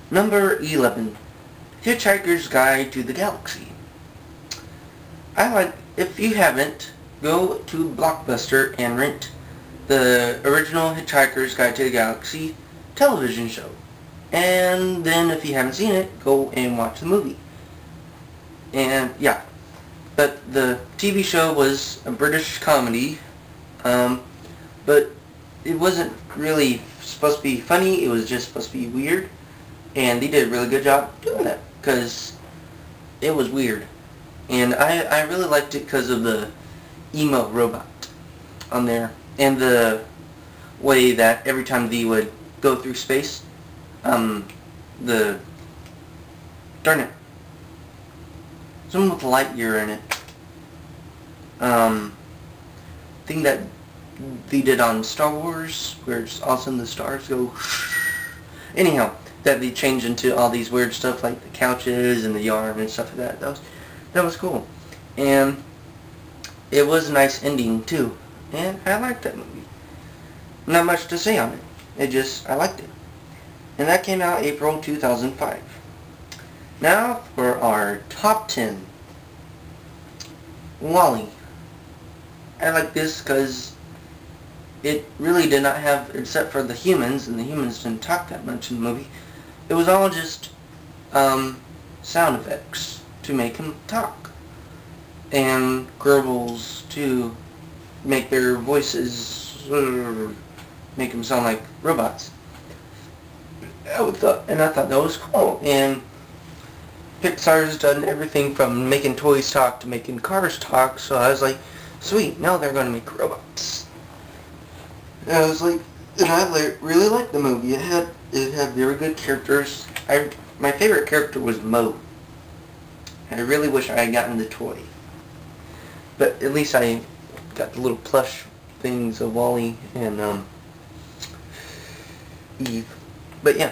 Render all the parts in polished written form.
Number 11. Hitchhiker's Guide to the Galaxy. If you haven't, go to Blockbuster and rent the original Hitchhiker's Guide to the Galaxy television show. And then if you haven't seen it, go and watch the movie. And yeah, but the TV show was a British comedy, but it wasn't really supposed to be funny, it was just supposed to be weird. And they did a really good job doing that, because it was weird. And I really liked it because of the emo robot on there. And the way that every time they would go through space, darn it, someone with a light year in it. Thing that they did on Star Wars, where it's all of a sudden the stars go. Anyhow, that they changed into all these weird stuff like the couches and the yarn and stuff like that. That was cool, and it was a nice ending too. And I liked that movie. Not much to say on it. I liked it. And that came out April 2005. Now for our top 10. Wally. I like this because it really did not have, except for the humans, and the humans didn't talk that much in the movie, it was all just sound effects to make them talk. And gurgles to make their voices make them sound like robots. I thought that was cool. And Pixar's done everything from making toys talk to making cars talk, so I was like, sweet, now they're going to make robots. And I was like, and I really liked the movie. It had very good characters. My favorite character was Mo. I really wish I had gotten the toy. But at least I got the little plush things of Wally and Eve. But yeah.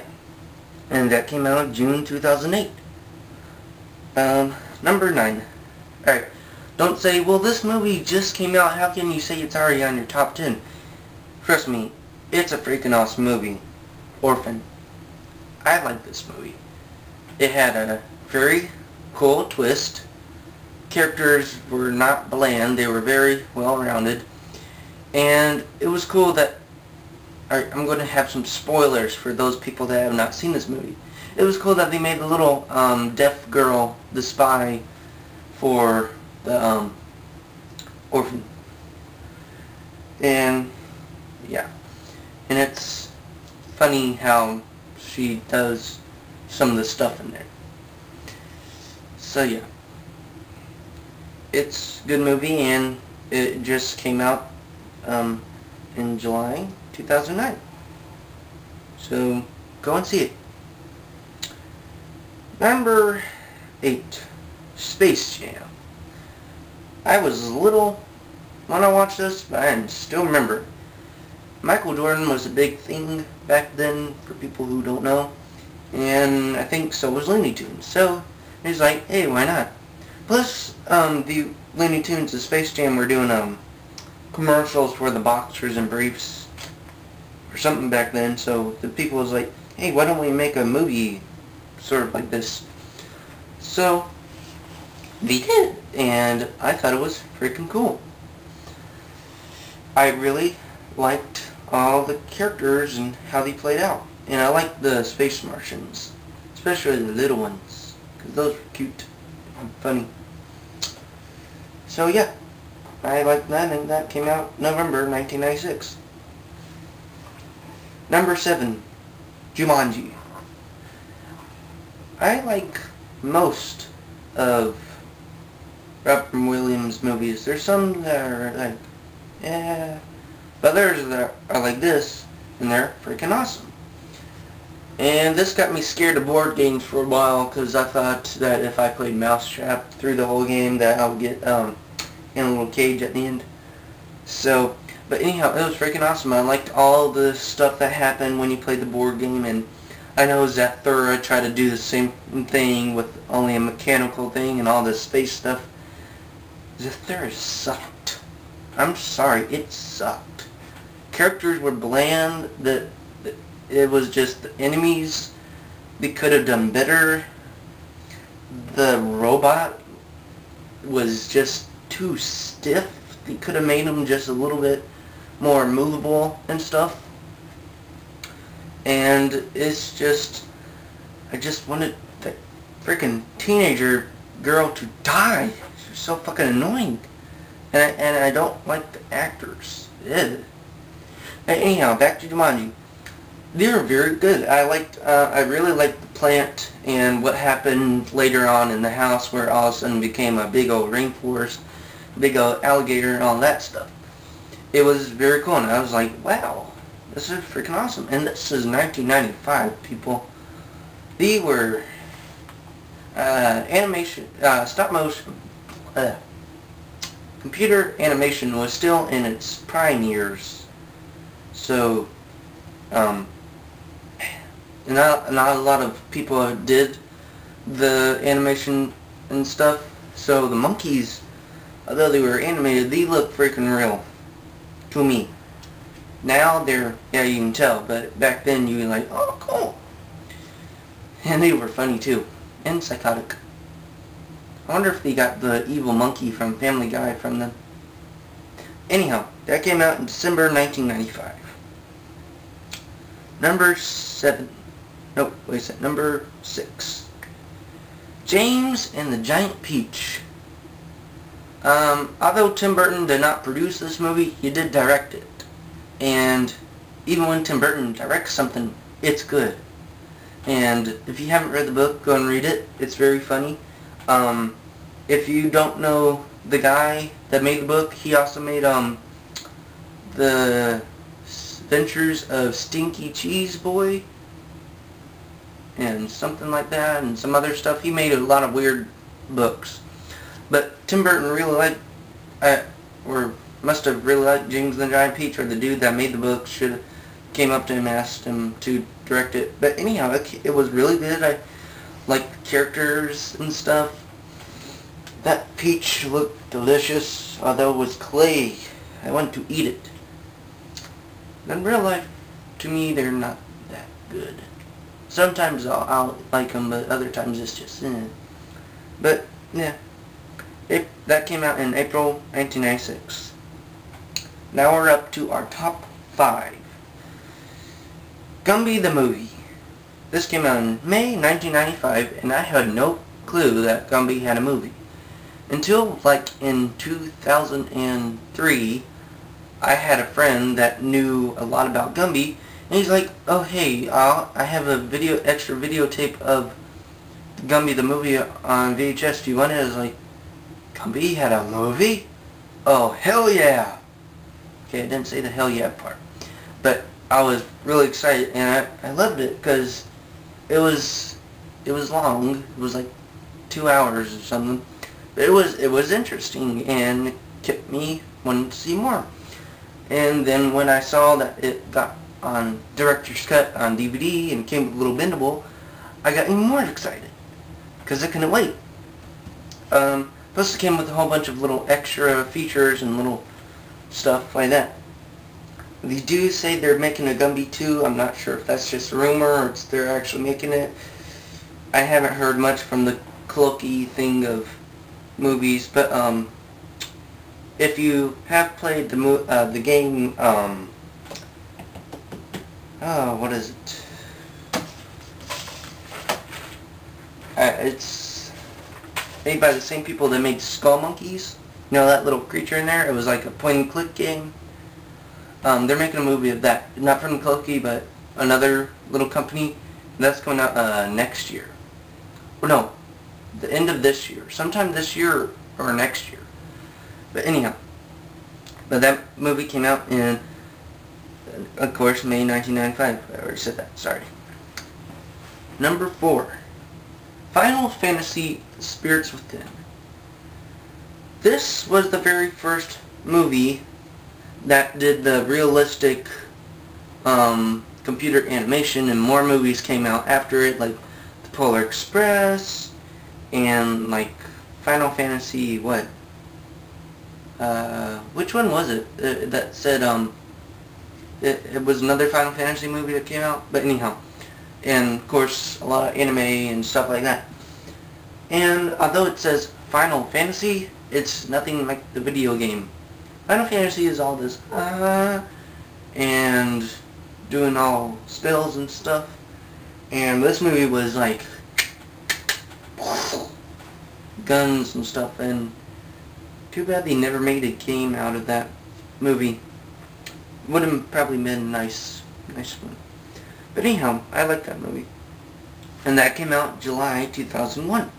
And that came out in June 2008. Number 9. Alright. Don't say, well, this movie just came out, how can you say it's already on your top 10? Trust me, it's a freaking awesome movie. Orphan. I like this movie. It had a very cool twist. Characters were not bland, they were very well-rounded. And it was cool that, I'm going to have some spoilers for those people that have not seen this movie. It was cool that they made the little deaf girl the spy for the Orphan. And yeah, and it's funny how she does some of the stuff in there. So yeah, it's a good movie, and it just came out in July 2009. So go and see it. Number 8, Space Jam. I was little when I watched this, but I still remember. Michael Jordan was a big thing back then for people who don't know, and I think so was Looney Tunes. So he's like, hey, why not? Plus, the Looney Tunes and Space Jam were doing commercials for the boxers and briefs or something back then. So the people was like, hey, why don't we make a movie sort of like this? So they did, and I thought it was freaking cool. I really liked all the characters and how they played out, and I liked the Space Martians, especially the little ones, because those were cute and funny. So yeah, I liked that, and that came out November 1996. Number 7, Jumanji. I like most of Robin Williams movies. There's some that are like, yeah, but others that are like this, and they're freaking awesome. And this got me scared of board games for a while, because I thought that if I played Mousetrap through the whole game, that I would get in a little cage at the end. So, but anyhow, it was freaking awesome. I liked all the stuff that happened when you played the board game, and I know Zathura tried to do the same thing with only a mechanical thing and all this space stuff. Zathura sucked. I'm sorry, it sucked. Characters were bland. It was just the enemies they could have done better. The robot was just too stiff. They could have made him just a little bit more movable and stuff. And it's just, I just wanted that freaking teenager girl to die. She's so fucking annoying. And I don't like the actors. Ugh. Anyhow, back to Jumanji. They were very good. I really liked the plant and what happened later on in the house, where all of a sudden became a big old rainforest, big old alligator and all that stuff. It was very cool, and I was like, wow, this is freaking awesome. And this is 1995, people. They were animation, stop motion, computer animation was still in its prime years. So, not a lot of people did the animation and stuff. So the monkeys, although they were animated, they look freaking real to me. Now they're, yeah, you can tell, but back then you were like, oh, cool. And they were funny too, and psychotic. I wonder if they got the evil monkey from Family Guy from them. Anyhow, that came out in December 1995. Number 7. Nope, wait a second. Number 6. James and the Giant Peach. Although Tim Burton did not produce this movie, he did direct it. And even when Tim Burton directs something, it's good. And if you haven't read the book, go and read it. It's very funny. If you don't know the guy that made the book, he also made the Adventures of Stinky Cheese Boy and something like that, and some other stuff. He made a lot of weird books. But Tim Burton really liked, or must have really liked James and the Giant Peach, or the dude that made the book should have came up to him and asked him to direct it. But anyhow, it was really good. I liked the characters and stuff. That peach looked delicious, although it was clay. I wanted to eat it. In real life, to me, they're not that good. Sometimes I'll like them, but other times it's just, But, yeah. That came out in April 1996. Now we're up to our top 5. Gumby the Movie. This came out in May 1995, and I had no clue that Gumby had a movie. Until, like, in 2003, I had a friend that knew a lot about Gumby, and he's like, oh hey, I have a extra videotape of Gumby the Movie on VHS, do you want it? I was like, Gumby had a movie? Oh, hell yeah! Okay, I didn't say the hell yeah part. But I was really excited, and I loved it, because it was long. It was like 2 hours or something. But it was interesting, and it kept me wanting to see more. And then when I saw that it got on Director's Cut on DVD and came with a little bendable, I got even more excited, because I couldn't wait. Plus it came with a whole bunch of little extra features and little stuff like that. They do say they're making a Gumby 2. I'm not sure if that's just a rumor or if they're actually making it. I haven't heard much from the clunky thing of movies, but if you have played the game, oh, what is it? It's made by the same people that made Skull Monkeys. You know that little creature in there? It was like a point-and-click game. They're making a movie of that. Not from Clokey, but another little company. That's coming out next year. Or no, the end of this year. Sometime this year or next year. But anyhow. But that movie came out in, of course, May 1995. I already said that. Sorry. Number 4. Final Fantasy Spirits Within. This was the very first movie that did the realistic computer animation, and more movies came out after it, like the Polar Express and like Final Fantasy, what? Which one was it that said it was another Final Fantasy movie that came out? But anyhow, and of course a lot of anime and stuff like that. And although it says Final Fantasy, it's nothing like the video game. Final Fantasy is all this and doing all spells and stuff, and this movie was like guns and stuff, and too bad they never made a game out of that movie. Would have probably been a nice one. But anyhow, I like that movie. And that came out July 2001.